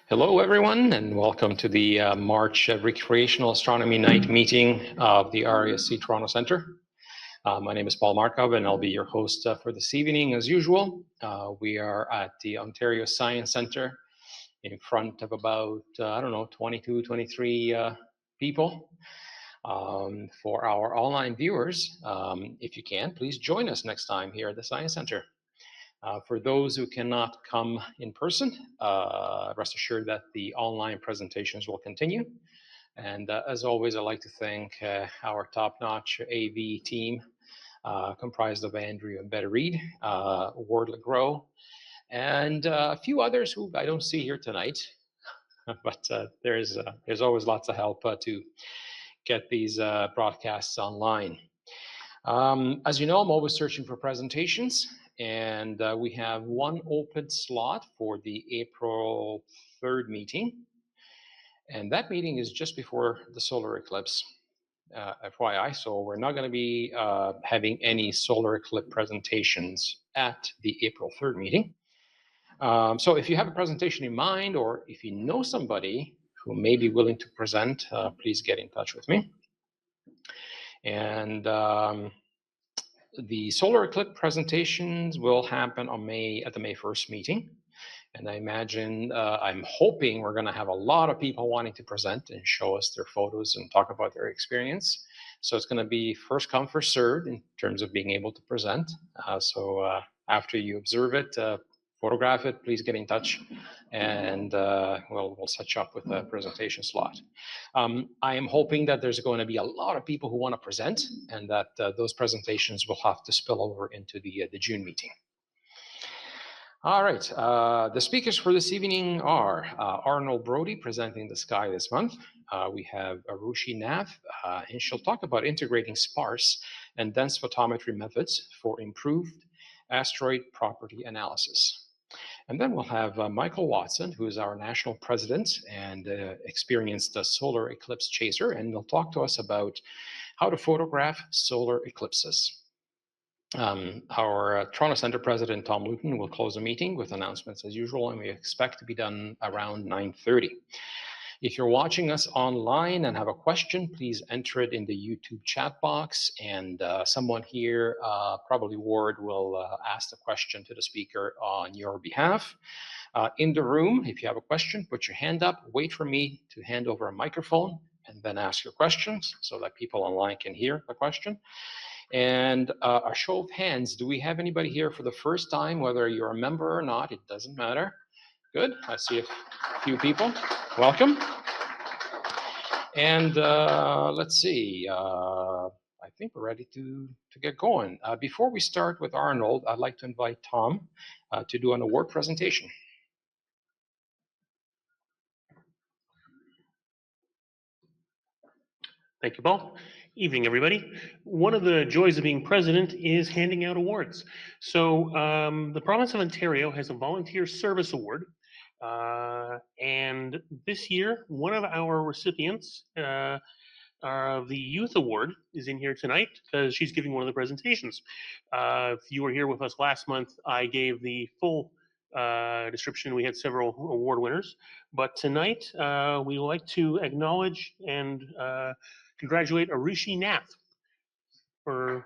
Hello, everyone, and welcome to the March Recreational Astronomy Night meeting of the RASC Toronto Centre. My name is Paul Markov, and I'll be your host for this evening, as usual. We are at the Ontario Science Centre in front of about, 22, 23 people. For our online viewers, if you can, please join us next time here at the Science Centre. For those who cannot come in person, rest assured that the online presentations will continue. And as always, I'd like to thank our top-notch AV team, comprised of Andrew and Betty Reed, Ward LeGros, and a few others who I don't see here tonight. But there's always lots of help to get these broadcasts online. As you know, I'm always searching for presentations, and we have one open slot for the April 3rd meeting. And that meeting is just before the solar eclipse, FYI. So we're not going to be having any solar eclipse presentations at the April 3rd meeting. So if you have a presentation in mind, or if you know somebody who may be willing to present, please get in touch with me. And the solar eclipse presentations will happen on at the May 1st meeting. And I imagine, I'm hoping we're going to have a lot of people wanting to present and show us their photos and talk about their experience. So it's going to be first come, first served in terms of being able to present. So after you observe it, photograph it, please get in touch, and we'll set you up with a presentation slot. I am hoping that there's going to be a lot of people who want to present, and that those presentations will have to spill over into the June meeting. All right, the speakers for this evening are Arnold Brody, presenting the sky this month. We have Arushi Nath, and she'll talk about integrating sparse and dense photometry methods for improved asteroid property analysis. And then we'll have Michael Watson, who is our national president and experienced solar eclipse chaser, and he'll talk to us about how to photograph solar eclipses. Our Toronto Centre President, Tom Luton, will close the meeting with announcements as usual, and we expect to be done around 9:30. If you're watching us online and have a question, please enter it in the YouTube chat box, and someone here, probably Ward, will ask the question to the speaker on your behalf. In the room, if you have a question, put your hand up, wait for me to hand over a microphone, and then ask your questions so that people online can hear the question. And a show of hands, do we have anybody here for the first time, whether you're a member or not? It doesn't matter. Good, I see a few people. Welcome. And let's see, I think we're ready to get going. Before we start with Arnold, I'd like to invite Tom to do an award presentation. Thank you, Paul. Evening, everybody. One of the joys of being president is handing out awards. So the province of Ontario has a volunteer service award. And this year, one of our recipients of the Youth Award is in here tonight because she's giving one of the presentations. If you were here with us last month, I gave the full description. We had several award winners. But tonight, we would like to acknowledge and congratulate Arushi Nath for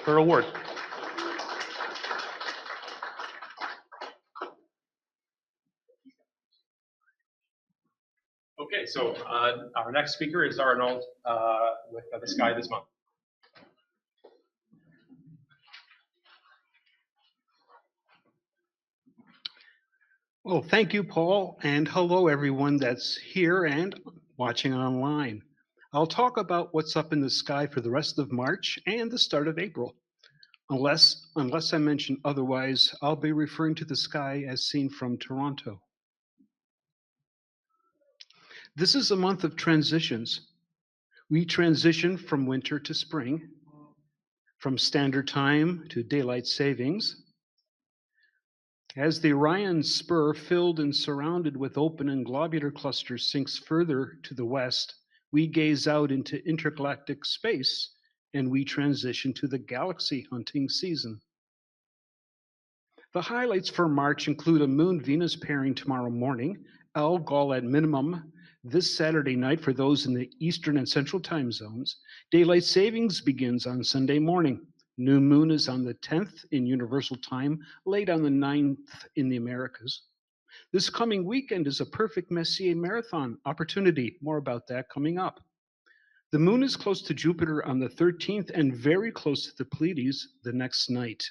her award. Okay, so our next speaker is Arnold with the sky this month. Well, thank you, Paul, and hello, everyone that's here and watching online. I'll talk about what's up in the sky for the rest of March and the start of April. Unless I mention otherwise, I'll be referring to the sky as seen from Toronto. This is a month of transitions. We transition from winter to spring, from standard time to daylight savings. As the Orion spur, filled and surrounded with open and globular clusters, sinks further to the west, we gaze out into intergalactic space, and we transition to the galaxy hunting season. The highlights for March include a Moon-Venus pairing tomorrow morning, Algol at minimum this Saturday night for those in the Eastern and Central time zones. Daylight savings begins on Sunday morning. New moon is on the 10th in Universal Time, late on the 9th in the Americas. This coming weekend is a perfect Messier Marathon opportunity. More about that coming up. The moon is close to Jupiter on the 13th and very close to the Pleiades the next night.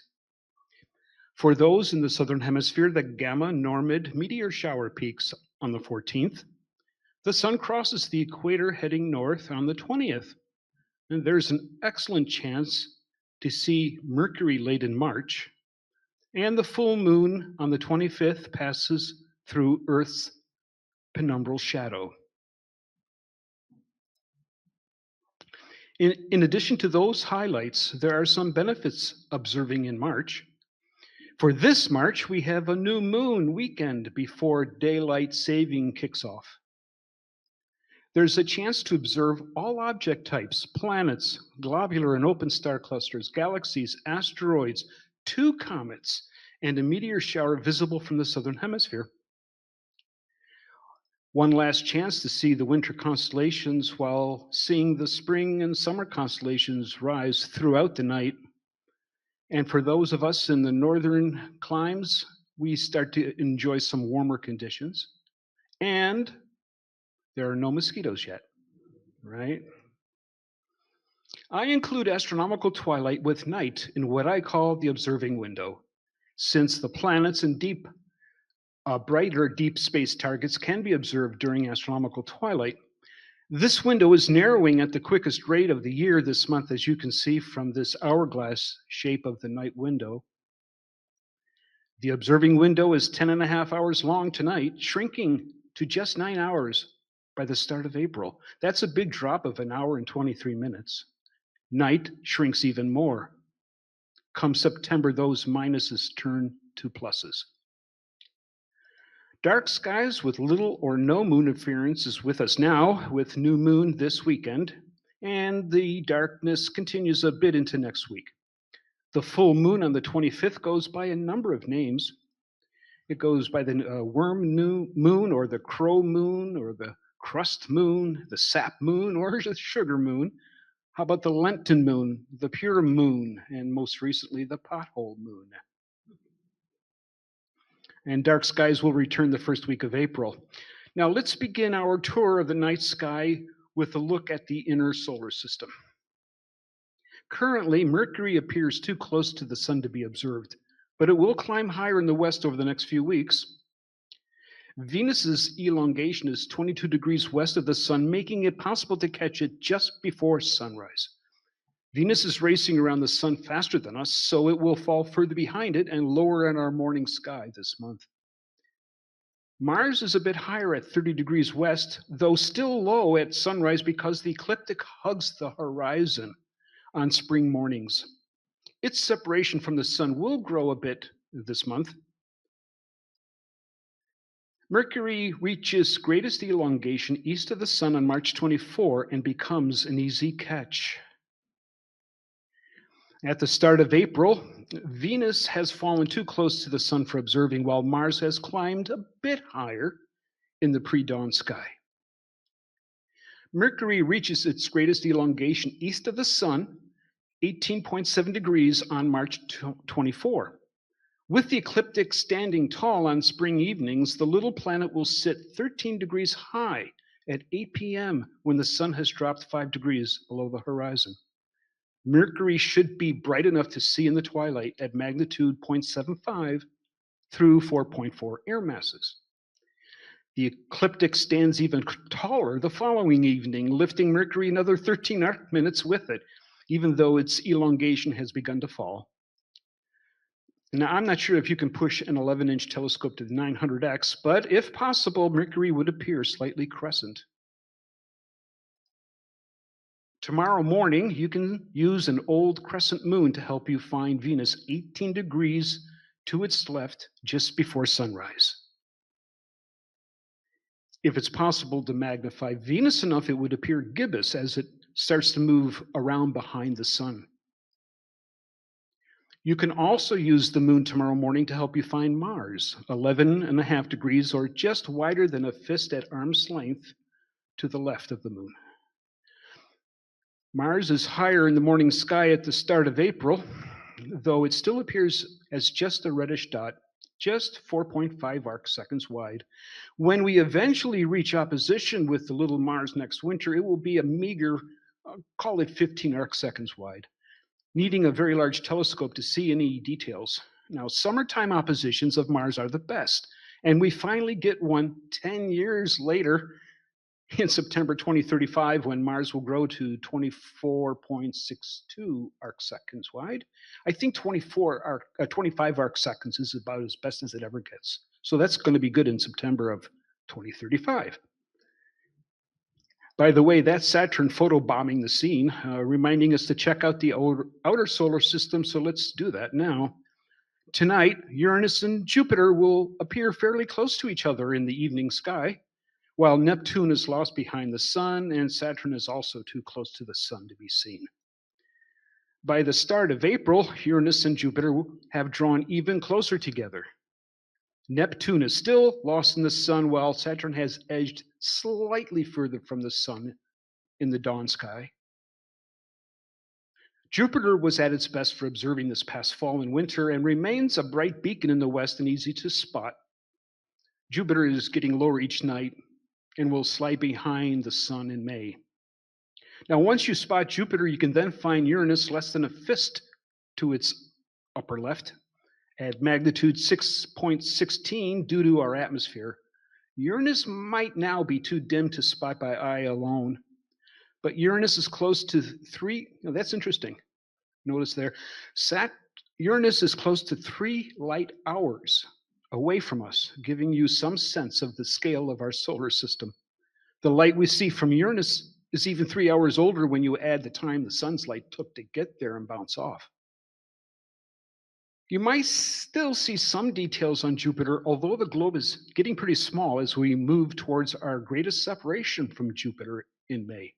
For those in the Southern Hemisphere, the Gamma Normid meteor shower peaks on the 14th. The sun crosses the equator heading north on the 20th. And there's an excellent chance to see Mercury late in March. And the full moon on the 25th passes through Earth's penumbral shadow. In addition to those highlights, there are some benefits observing in March. For this March, we have a new moon weekend before daylight saving kicks off. There's a chance to observe all object types, planets, globular and open star clusters, galaxies, asteroids, 2 comets, and a meteor shower visible from the Southern Hemisphere. One last chance to see the winter constellations while seeing the spring and summer constellations rise throughout the night. And for those of us in the northern climes, we start to enjoy some warmer conditions. And there are no mosquitoes yet, right? I include astronomical twilight with night in what I call the observing window, since the planets and brighter deep space targets can be observed during astronomical twilight. This window is narrowing at the quickest rate of the year this month, as you can see from this hourglass shape of the night window. The observing window is 10.5 hours long tonight, shrinking to just 9 hours by the start of April. That's a big drop of 1 hour and 23 minutes. Night shrinks even more. Come September, those minuses turn to pluses. Dark skies with little or no moon interference is with us now, with new moon this weekend, and the darkness continues a bit into next week. The full moon on the 25th goes by a number of names. It goes by the worm moon, or the crow moon, or the crust moon, the sap moon, or the sugar moon. How about the Lenten moon, the pure moon, and most recently the pothole moon? And dark skies will return the first week of April. Now let's begin our tour of the night sky with a look at the inner solar system. Currently, Mercury appears too close to the sun to be observed, but it will climb higher in the west over the next few weeks. Venus's elongation is 22 degrees west of the sun, making it possible to catch it just before sunrise. Venus is racing around the sun faster than us, so it will fall further behind it and lower in our morning sky this month. Mars is a bit higher at 30 degrees west, though still low at sunrise because the ecliptic hugs the horizon on spring mornings. Its separation from the sun will grow a bit this month. Mercury reaches greatest elongation east of the sun on March 24 and becomes an easy catch. At the start of April, Venus has fallen too close to the sun for observing, while Mars has climbed a bit higher in the pre-dawn sky. Mercury reaches its greatest elongation east of the sun, 18.7 degrees on March 24. With the ecliptic standing tall on spring evenings, the little planet will sit 13 degrees high at 8 p.m. when the sun has dropped 5 degrees below the horizon. Mercury should be bright enough to see in the twilight at magnitude 0.75 through 4.4 air masses. The ecliptic stands even taller the following evening, lifting Mercury another 13 arc minutes with it, even though its elongation has begun to fall. Now, I'm not sure if you can push an 11-inch telescope to 900x, but if possible, Mercury would appear slightly crescent. Tomorrow morning, you can use an old crescent moon to help you find Venus 18 degrees to its left just before sunrise. If it's possible to magnify Venus enough, it would appear gibbous as it starts to move around behind the sun. You can also use the moon tomorrow morning to help you find Mars, 11.5 degrees or just wider than a fist at arm's length to the left of the moon. Mars is higher in the morning sky at the start of April, though it still appears as just a reddish dot, just 4.5 arc seconds wide. When we eventually reach opposition with the little Mars next winter, it will be a meager, call it 15 arc seconds wide, needing a very large telescope to see any details. Now, summertime oppositions of Mars are the best, and we finally get one 10 years later in September 2035 when Mars will grow to 24.62 arc seconds wide. I think 25 arc seconds is about as best as it ever gets. So that's going to be good in September of 2035. By the way, that's Saturn photobombing the scene, reminding us to check out the outer solar system, so let's do that now. Tonight, Uranus and Jupiter will appear fairly close to each other in the evening sky, while Neptune is lost behind the sun and Saturn is also too close to the sun to be seen. By the start of April, Uranus and Jupiter have drawn even closer together. Neptune is still lost in the sun, while Saturn has edged slightly further from the sun in the dawn sky. Jupiter was at its best for observing this past fall and winter and remains a bright beacon in the west and easy to spot. Jupiter is getting lower each night and will slide behind the sun in May. Now, once you spot Jupiter, you can then find Uranus less than a fist to its upper left at magnitude 6.16 due to our atmosphere. Uranus might now be too dim to spot by eye alone, but Uranus is close to 3, that's interesting. Notice there, Uranus is close to 3 light hours away from us, giving you some sense of the scale of our solar system. The light we see from Uranus is even 3 hours older when you add the time the sun's light took to get there and bounce off. You might still see some details on Jupiter, although the globe is getting pretty small as we move towards our greatest separation from Jupiter in May.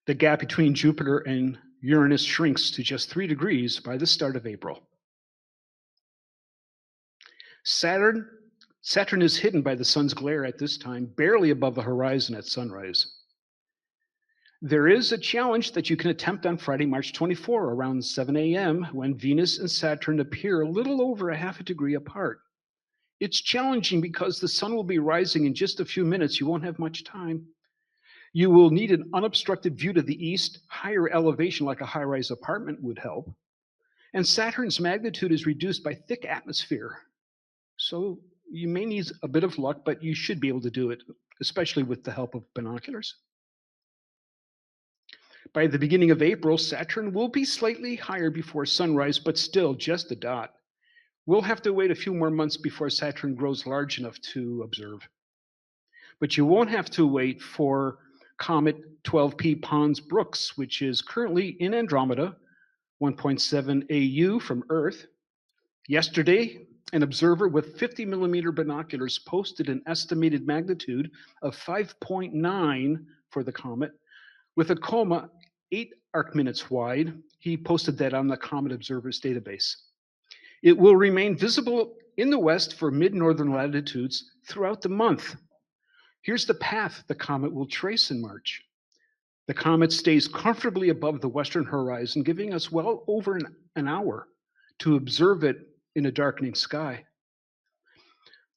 The gap between Jupiter and Uranus shrinks to just 3 degrees by the start of April. Saturn is hidden by the sun's glare at this time, barely above the horizon at sunrise. There is a challenge that you can attempt on Friday, March 24, around 7 a.m., when Venus and Saturn appear a little over a half a degree apart. It's challenging because the sun will be rising in just a few minutes. You won't have much time. You will need an unobstructed view to the east. Higher elevation, like a high-rise apartment, would help. And Saturn's magnitude is reduced by thick atmosphere. So you may need a bit of luck, but you should be able to do it, especially with the help of binoculars. By the beginning of April, Saturn will be slightly higher before sunrise, but still just a dot. We'll have to wait a few more months before Saturn grows large enough to observe. But you won't have to wait for comet 12P Pons-Brooks, which is currently in Andromeda, 1.7 AU from Earth. Yesterday, an observer with 50 millimeter binoculars posted an estimated magnitude of 5.9 for the comet, with a coma 8 arc minutes wide. He posted that on the Comet Observers database. It will remain visible in the west for mid-northern latitudes throughout the month. Here's the path the comet will trace in March. The comet stays comfortably above the western horizon, giving us well over an hour to observe it in a darkening sky.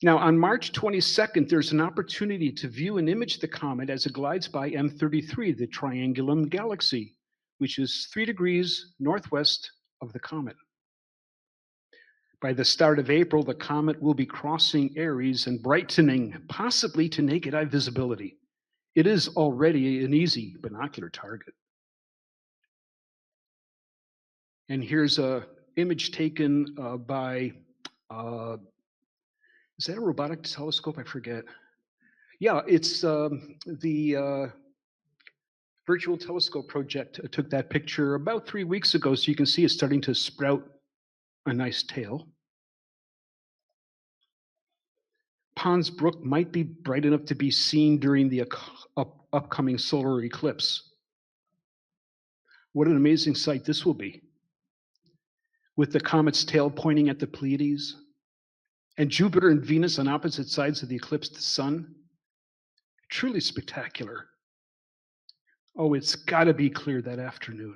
Now, on March 22nd, there's an opportunity to view and image the comet as it glides by M33, the Triangulum Galaxy, which is 3 degrees northwest of the comet. By the start of April, the comet will be crossing Aries and brightening, possibly to naked eye visibility. It is already an easy binocular target. And here's an image taken by is that a robotic telescope? I forget. Yeah, it's the Virtual Telescope Project took that picture about 3 weeks ago, so you can see it's starting to sprout a nice tail. Pons-Brooks might be bright enough to be seen during the upcoming solar eclipse. What an amazing sight this will be, with the comet's tail pointing at the Pleiades, and Jupiter and Venus on opposite sides of the eclipsed sun. Truly spectacular. Oh, it's got to be clear that afternoon.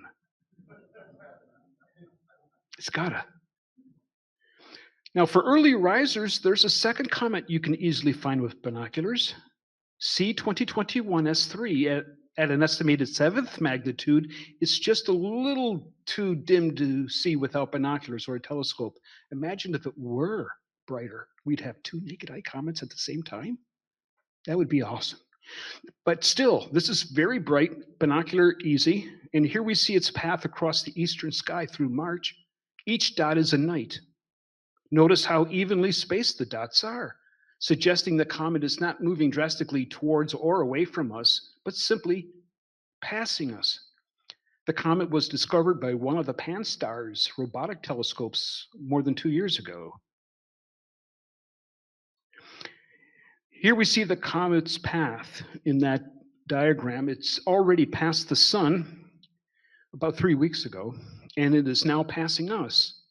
It's gotta. Now, for early risers, there's a second comet you can easily find with binoculars. C2021S3 at an estimated 7th magnitude. It's just a little too dim to see without binoculars or a telescope. Imagine if it were brighter. We'd have two naked eye comets at the same time. That would be awesome. But still, this is very bright, binocular easy. And here we see its path across the eastern sky through March. Each dot is a night. Notice how evenly spaced the dots are, suggesting the comet is not moving drastically towards or away from us, but simply passing us. The comet was discovered by one of the Pan-STARRS robotic telescopes more than 2 years ago. Here we see the comet's path in that diagram. It's already passed the sun about 3 weeks ago, and it is now passing us,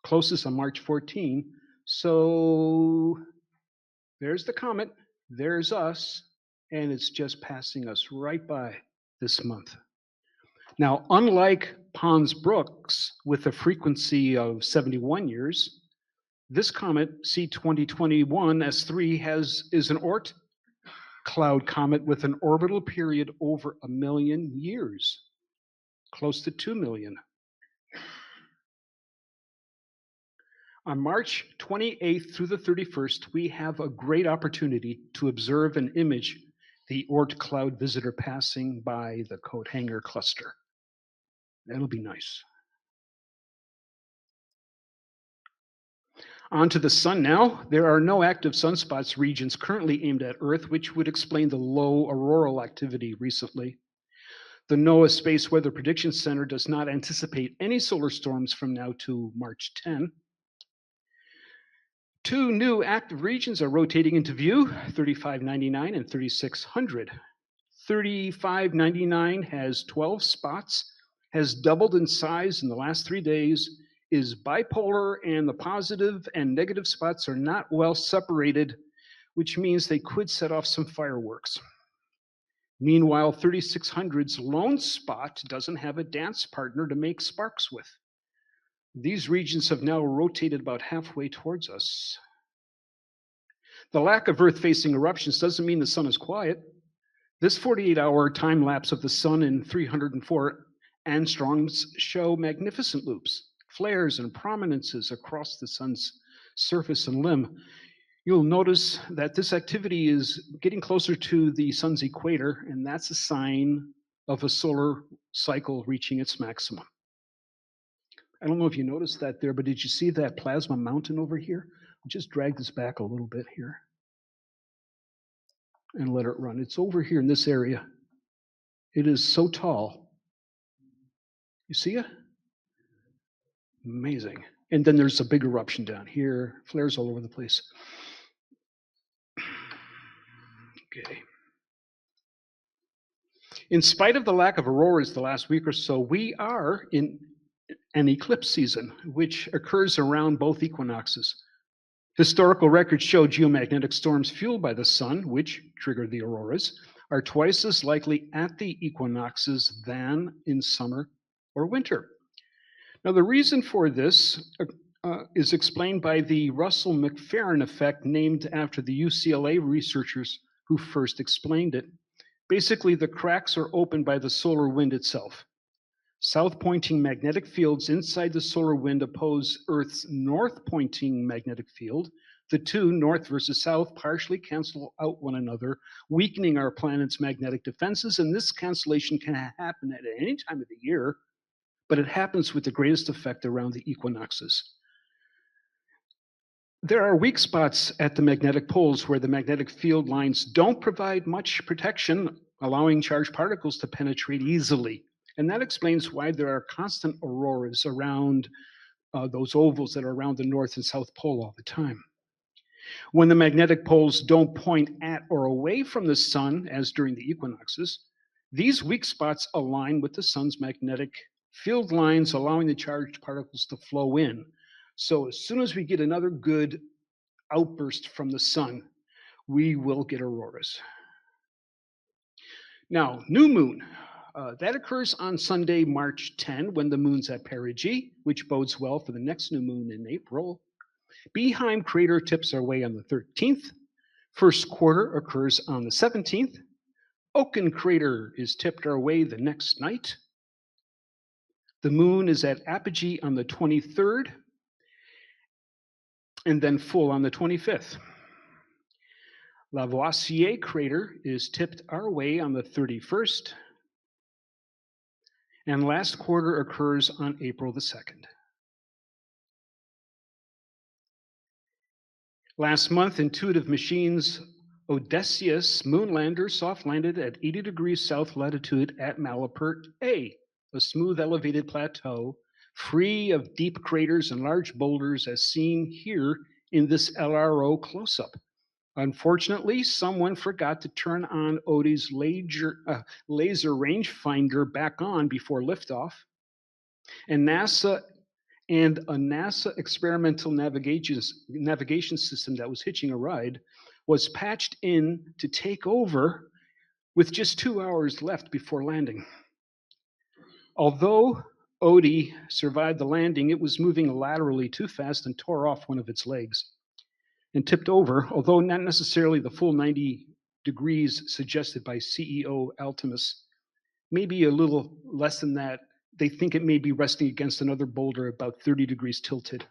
closest on March 14. So there's the comet, there's us, and it's just passing us right by this month. Now, unlike Pons Brooks with a frequency of 71 years, this comet, C2021S3, is an Oort cloud comet with an orbital period over 1 million years, close to 2 million. On March 28th through the 31st, we have a great opportunity to observe and image the Oort cloud visitor passing by the Coat Hanger cluster. That'll be nice. On to the sun now. There are no active sunspots regions currently aimed at Earth, which would explain the low auroral activity recently. The NOAA Space Weather Prediction Center does not anticipate any solar storms from now to March 10. 2 new active regions are rotating into view, 3599 and 3600. 3599 has 12 spots, has doubled in size in the last 3 days, is bipolar, and the positive and negative spots are not well separated, which means they could set off some fireworks. Meanwhile, 3600's lone spot doesn't have a dance partner to make sparks with. These regions have now rotated about halfway towards us. The lack of Earth-facing eruptions doesn't mean the sun is quiet. This 48-hour time lapse of the sun in 304 angstroms show magnificent loops, flares, and prominences across the sun's surface and limb. You'll notice that this activity is getting closer to the sun's equator, and that's a sign of a solar cycle reaching its maximum. I don't know if you noticed that there, but did you see that plasma mountain over here? I'll just drag this back a little bit here and let it run. It's over here in this area. It is so tall. You see it? Amazing. And then there's a big eruption down here, flares all over the place. Okay. In spite of the lack of auroras the last week or so, we are in an eclipse season, which occurs around both equinoxes. Historical records show geomagnetic storms fueled by the sun, which trigger the auroras, are twice as likely at the equinoxes than in summer or winter. Now, the reason for this is explained by the Russell-McFerrin effect, named after the UCLA researchers who first explained it. Basically, the cracks are opened by the solar wind itself. South-pointing magnetic fields inside the solar wind oppose Earth's north-pointing magnetic field. The two, north versus south, partially cancel out one another, weakening our planet's magnetic defenses, and this cancellation can happen at any time of the year, but it happens with the greatest effect around the equinoxes. There are weak spots at the magnetic poles where the magnetic field lines don't provide much protection, allowing charged particles to penetrate easily. And that explains why there are constant auroras around those ovals that are around the North and South Pole all the time. When the magnetic poles don't point at or away from the sun, as during the equinoxes, these weak spots align with the sun's magnetic filled lines allowing the charged particles to flow in. So as soon as we get another good outburst from the sun, we will get auroras. Now, new moon. That occurs on Sunday, March 10, when the moon's at perigee, which bodes well for the next new moon in April. Beheim crater tips our way on the 13th. First quarter occurs on the 17th. Oken crater is tipped our way the next night. The moon is at apogee on the 23rd, and then full on the 25th. Lavoisier crater is tipped our way on the 31st, and last quarter occurs on April the 2nd. Last month, Intuitive Machines' Odysseus moonlander soft-landed at 80 degrees south latitude at Malapert-A, a smooth elevated plateau, free of deep craters and large boulders as seen here in this LRO close-up. Unfortunately, someone forgot to turn on Odie's laser rangefinder back on before liftoff, and a NASA experimental navigation system that was hitching a ride was patched in to take over with just 2 hours left before landing. Although Odie survived the landing, it was moving laterally too fast and tore off one of its legs and tipped over, although not necessarily the full 90 degrees suggested by CEO Altimus, maybe a little less than that. They think it may be resting against another boulder about 30 degrees tilted.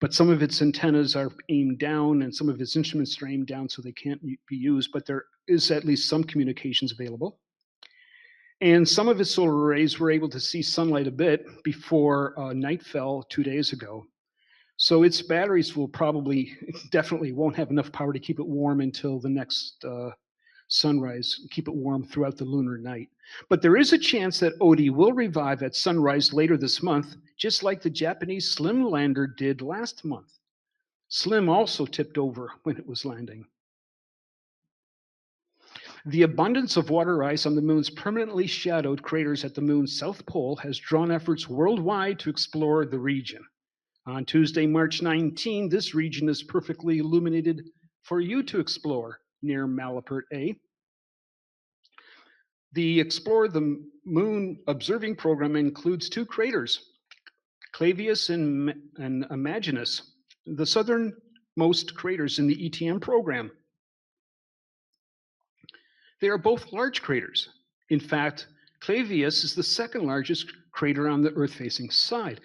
But some of its antennas are aimed down and some of its instruments are aimed down, so they can't be used, but there is at least some communications available. And some of its solar arrays were able to see sunlight a bit before night fell 2 days ago. So its batteries will definitely won't have enough power to keep it warm until the next sunrise, keep it warm throughout the lunar night. But there is a chance that Odie will revive at sunrise later this month, just like the Japanese Slim lander did last month. Slim also tipped over when it was landing. The abundance of water ice on the moon's permanently shadowed craters at the moon's south pole has drawn efforts worldwide to explore the region. On Tuesday, March 19, this region is perfectly illuminated for you to explore near Malapert-A. The Explore the Moon observing program includes 2 craters, Clavius and Imaginus, the southernmost craters in the ETM program. They are both large craters. In fact, Clavius is the second largest crater on the Earth-facing side.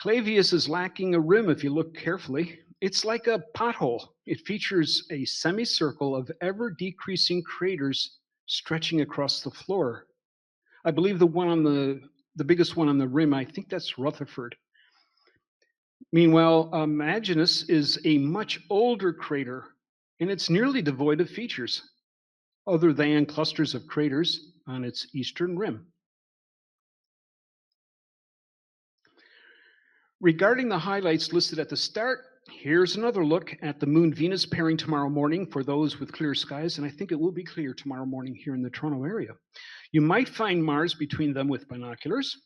Clavius is lacking a rim if you look carefully. It's like a pothole. It features a semicircle of ever-decreasing craters stretching across the floor. I believe the biggest one on the rim, I think that's Rutherford. Meanwhile, Imaginus is a much older crater, and it's nearly devoid of features, other than clusters of craters on its eastern rim. Regarding the highlights listed at the start, here's another look at the Moon-Venus pairing tomorrow morning for those with clear skies, and I think it will be clear tomorrow morning here in the Toronto area. You might find Mars between them with binoculars.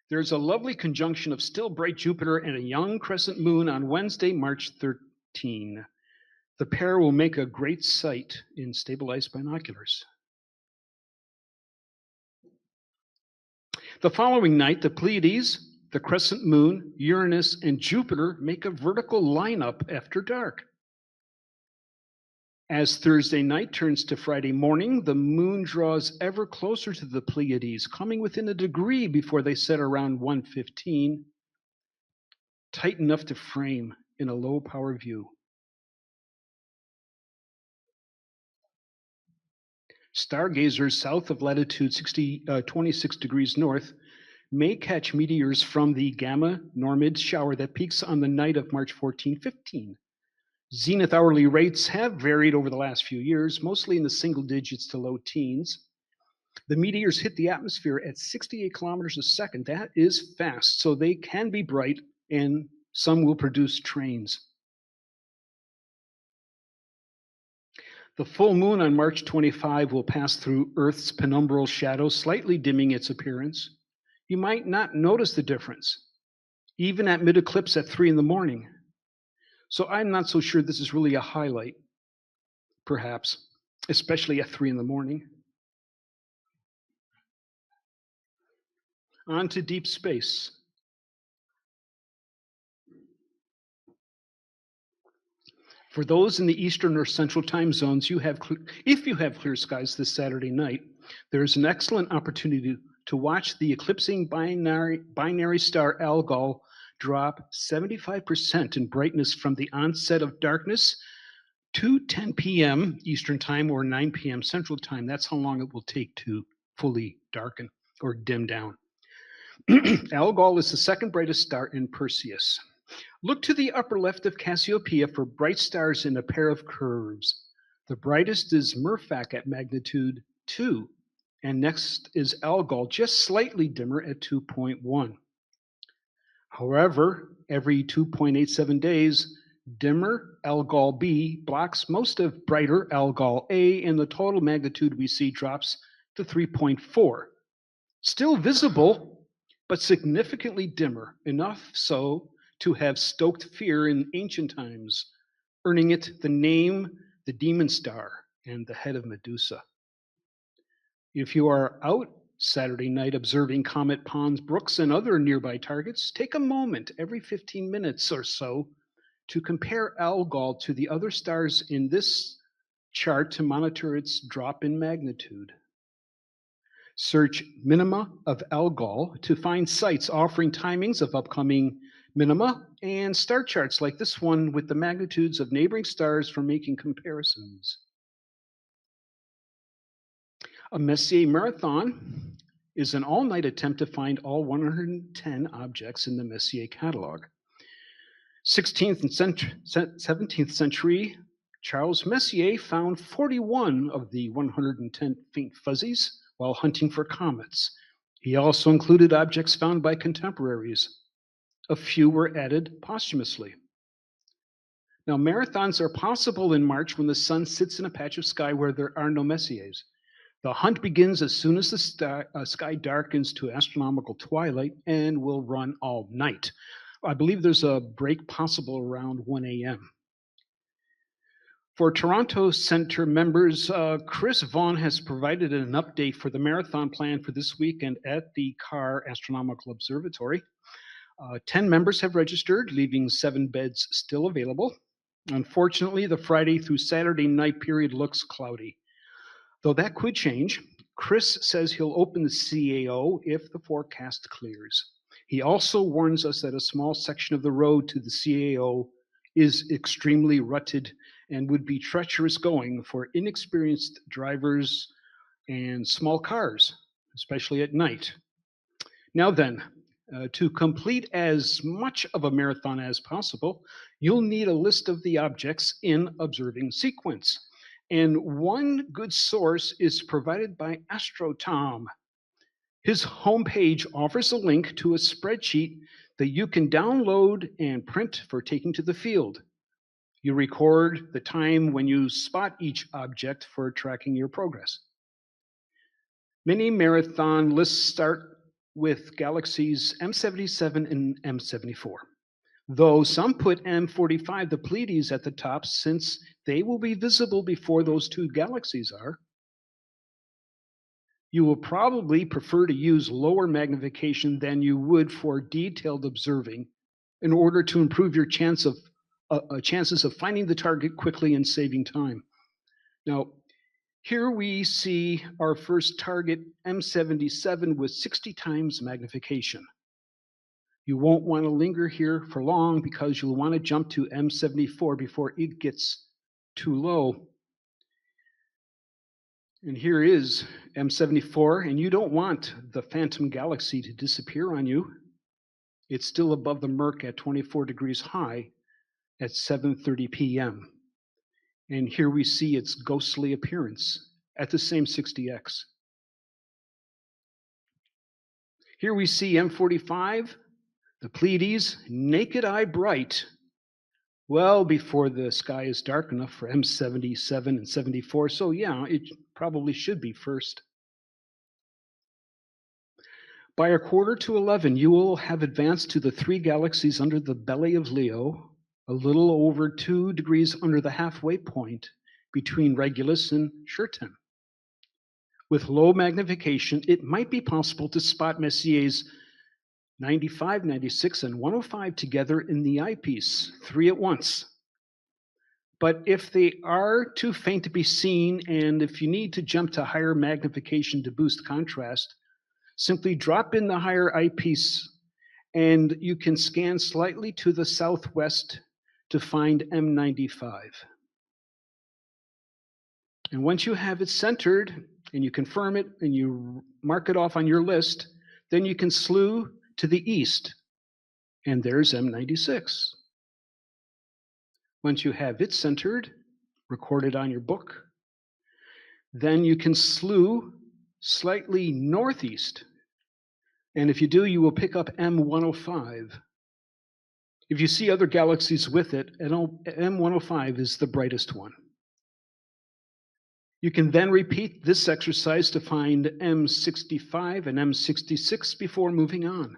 There's a lovely conjunction of still bright Jupiter and a young crescent moon on Wednesday, March 13. The pair will make a great sight in stabilized binoculars. The following night, the Pleiades, the crescent moon, Uranus, and Jupiter make a vertical lineup after dark. As Thursday night turns to Friday morning, the moon draws ever closer to the Pleiades, coming within a degree before they set around 1:15, tight enough to frame in a low power view. Stargazers south of latitude 26 degrees north may catch meteors from the Gamma Normid shower that peaks on the night of March 14-15. Zenith hourly rates have varied over the last few years, mostly in the single digits to low teens. The meteors hit the atmosphere at 68 kilometers a second. That is fast, so they can be bright, and some will produce trains. The full moon on March 25 will pass through Earth's penumbral shadow, slightly dimming its appearance. You might not notice the difference, even at mid-eclipse at 3 in the morning. So I'm not so sure this is really a highlight, perhaps, especially at 3 in the morning. On to deep space. For those in the Eastern or Central time zones, if you have clear skies this Saturday night, there is an excellent opportunity to watch the eclipsing binary star Algol drop 75% in brightness from the onset of darkness to 10 p.m. Eastern time or 9 p.m. Central time. That's how long it will take to fully darken or dim down. Algol is the second brightest star in Perseus. Look to the upper left of Cassiopeia for bright stars in a pair of curves. The brightest is Merfac at magnitude 2, and next is Algol, just slightly dimmer at 2.1. However, every 2.87 days, dimmer Algol B blocks most of brighter Algol A, and the total magnitude we see drops to 3.4. Still visible, but significantly dimmer, enough so to have stoked fear in ancient times, earning it the name the demon star and the head of Medusa. If you are out Saturday night observing Comet Pons, Brooks, and other nearby targets, take a moment every 15 minutes or so to compare Algol to the other stars in this chart to monitor its drop in magnitude. Search minima of Algol to find sites offering timings of upcoming minima and star charts like this one with the magnitudes of neighboring stars for making comparisons. A Messier marathon is an all-night attempt to find all 110 objects in the Messier catalog. 16th and 17th century Charles Messier found 41 of the 110 faint fuzzies while hunting for comets. He also included objects found by contemporaries. A few were added posthumously. Now, marathons are possible in March when the sun sits in a patch of sky where there are no Messiers. The hunt begins as soon as the sky darkens to astronomical twilight and will run all night. I believe there's a break possible around 1 a.m. For Toronto Centre members, Chris Vaughan has provided an update for the marathon plan for this weekend at the Carr Astronomical Observatory. 10 members have registered, leaving 7 beds still available. Unfortunately, the Friday through Saturday night period looks cloudy. Though that could change, Chris says he'll open the CAO if the forecast clears. He also warns us that a small section of the road to the CAO is extremely rutted and would be treacherous going for inexperienced drivers and small cars, especially at night. Now then, to complete as much of a marathon as possible, you'll need a list of the objects in observing sequence. And one good source is provided by Apr2. His homepage offers a link to a spreadsheet that you can download and print for taking to the field. You record the time when you spot each object for tracking your progress. Many marathon lists start with galaxies M77 and M74, though some put M45, the Pleiades, at the top since they will be visible before those two galaxies are. You will probably prefer to use lower magnification than you would for detailed observing in order to improve your chances of finding the target quickly and saving time. Now, here we see our first target, M77, with 60 times magnification. You won't want to linger here for long because you'll want to jump to M74 before it gets too low. And here is M74, and you don't want the phantom galaxy to disappear on you. It's still above the murk at 24 degrees high at 7:30 p.m. And here we see its ghostly appearance at the same 60x. Here we see M45, the Pleiades, naked eye bright, well before the sky is dark enough for M77 and 74. So yeah, it probably should be first. By a quarter to 11, you will have advanced to the 3 galaxies under the belly of Leo, a little over 2 degrees under the halfway point between Regulus and Scherten. With low magnification, it might be possible to spot Messiers 95, 96, and 105 together in the eyepiece, 3 at once. But if they are too faint to be seen, and if you need to jump to higher magnification to boost contrast, simply drop in the higher eyepiece and you can scan slightly to the southwest to find M95. And once you have it centered and you confirm it and you mark it off on your list, then you can slew to the east, and there's M96. Once you have it centered, recorded on your book, then you can slew slightly northeast. And if you do, you will pick up M105. If you see other galaxies with it, M105 is the brightest one. You can then repeat this exercise to find M65 and M66 before moving on.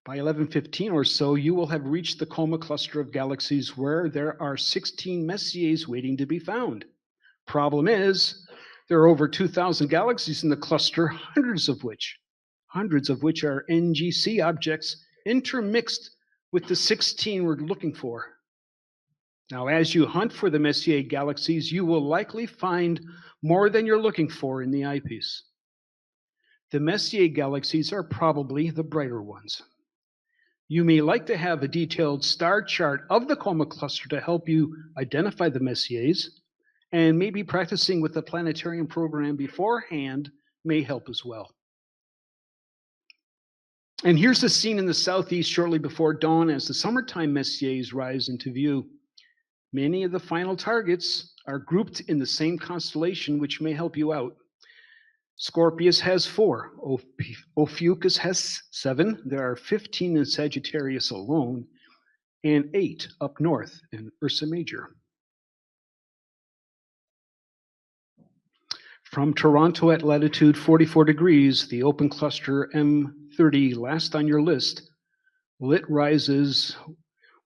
By 11:15 or so, you will have reached the Coma cluster of galaxies where there are 16 Messiers waiting to be found. Problem is, there are over 2,000 galaxies in the cluster, hundreds of which are NGC objects intermixed with the 16 we're looking for. Now, as you hunt for the Messier galaxies, you will likely find more than you're looking for in the eyepiece. The Messier galaxies are probably the brighter ones. You may like to have a detailed star chart of the Coma cluster to help you identify the Messiers, and maybe practicing with the planetarium program beforehand may help as well. And here's the scene in the southeast shortly before dawn as the summertime Messiers rise into view. Many of the final targets are grouped in the same constellation, which may help you out. Scorpius has 4, Ophiuchus has 7, there are 15 in Sagittarius alone, and 8 up north in Ursa Major. From Toronto at latitude 44 degrees, the open cluster M30, last on your list, lit rises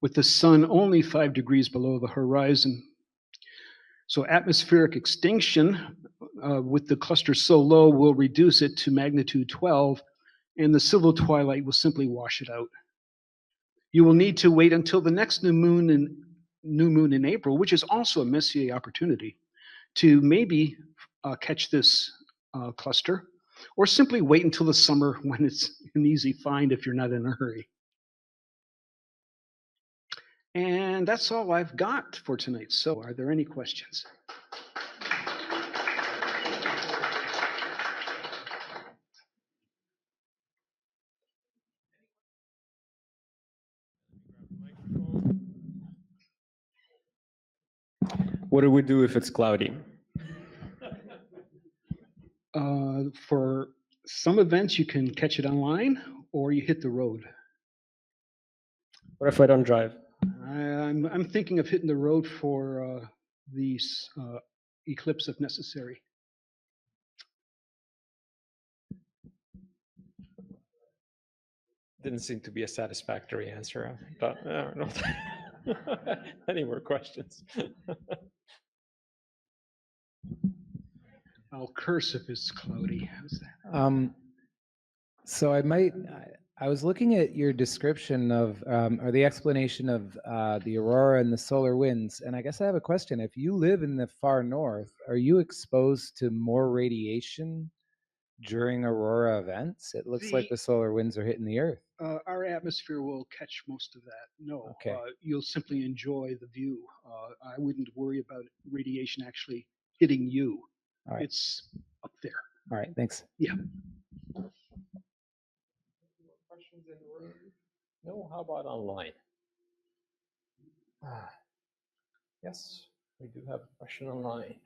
with the sun only 5 degrees below the horizon. So atmospheric extinction with the cluster so low will reduce it to magnitude 12, and the civil twilight will simply wash it out. You will need to wait until the next new moon in April, which is also a Messier opportunity, to maybe catch this cluster, or simply wait until the summer when it's an easy find if you're not in a hurry. And that's all I've got for tonight. So are there any questions? What do we do if it's cloudy? For some events, you can catch it online or you hit the road. What if I don't drive? I'm thinking of hitting the road for the eclipse if necessary. Didn't seem to be a satisfactory answer. But I don't know. Any more questions? I'll curse if it's cloudy. How's that? So I was looking at your description of, or the explanation of the aurora and the solar winds, and I guess I have a question. If you live in the far north, are you exposed to more radiation during aurora events? It looks like the solar winds are hitting the Earth. Our atmosphere will catch most of that. No, Okay. You'll simply enjoy the view. I wouldn't worry about radiation actually hitting you. All right. It's up there. All right, thanks. Yeah. Questions in the room? No? How about online? Yes, we do have a question online.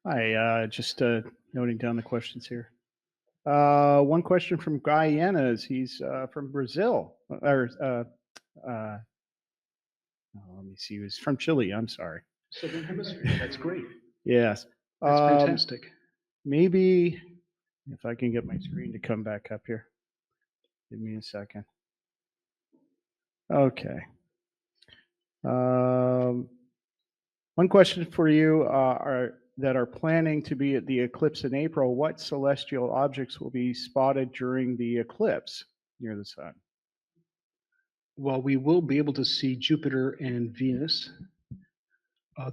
Hi, just noting down the questions here. One question from Guy Yanez. He's from Brazil. Let me see. He was from Chile. I'm sorry. Southern Hemisphere. That's great. Yes. That's fantastic. Maybe if I can get my screen to come back up here. Give me a second. Okay. One question for you that are planning to be at the eclipse in April. What celestial objects will be spotted during the eclipse near the sun? Well, we will be able to see Jupiter and Venus.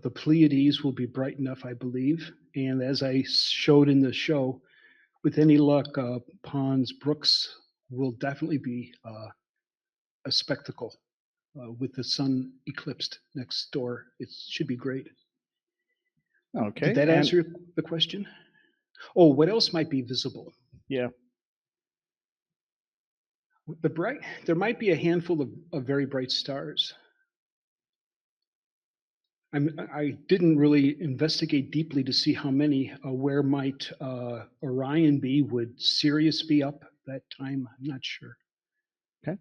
The Pleiades will be bright enough, I believe. And as I showed in the show, with any luck, ponds, brooks will definitely be a spectacle with the sun eclipsed next door. It should be great. Okay. Did that answer the question? Oh, what else might be visible? Yeah. There might be a handful of very bright stars. I didn't really investigate deeply to see how many. Where might Orion be? Would Sirius be up that time? I'm not sure. Okay.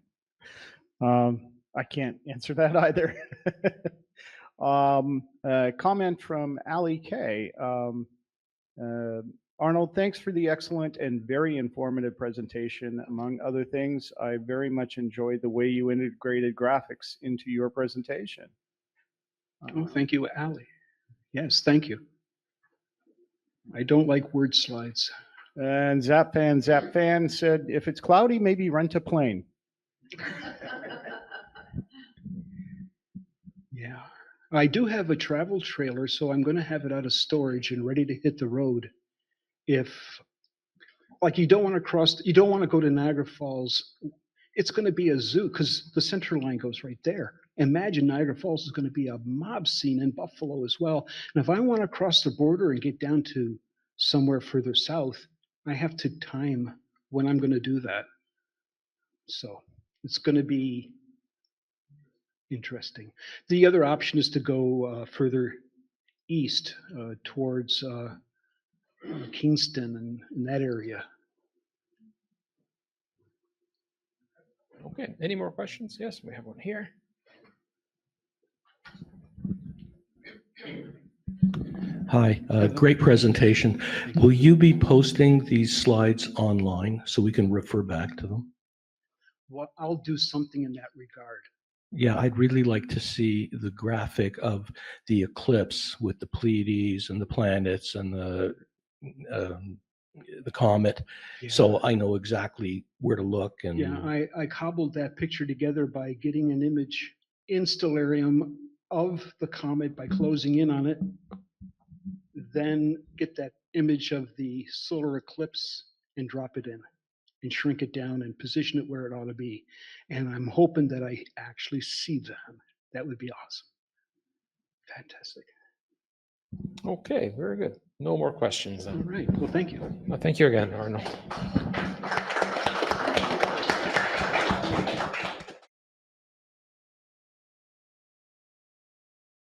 I can't answer that either. Comment from Ali K. Arnold, thanks for the excellent and very informative presentation. Among other things, I very much enjoyed the way you integrated graphics into your presentation. Oh, thank you, Ali. Yes, thank you. I don't like word slides. And Zapfan said, if it's cloudy, maybe rent a plane. Yeah. I do have a travel trailer, so I'm going to have it out of storage and ready to hit the road. If, like, you don't want to go to Niagara Falls, it's going to be a zoo because the Central Line goes right there. Imagine Niagara Falls is going to be a mob scene in Buffalo as well. And if I want to cross the border and get down to somewhere further south, I have to time when I'm going to do that. So it's going to be interesting. The other option is to go further east towards Kingston and in that area. Okay, any more questions? Yes, we have one here. Hi, great presentation. Will you be posting these slides online so we can refer back to them? Well, I'll do something in that regard. Yeah, I'd really like to see the graphic of the eclipse with the Pleiades and the planets and the comet, Yeah. so I know exactly where to look. And Yeah, I cobbled that picture together by getting an image in stellarium of the comet by closing in on it, then get that image of the solar eclipse and drop it in and shrink it down and position it where it ought to be. And I'm hoping that I actually see them. That would be awesome. Fantastic. Okay, very good. No more questions All then. right. Well, thank you. Well, thank you again, Arnold.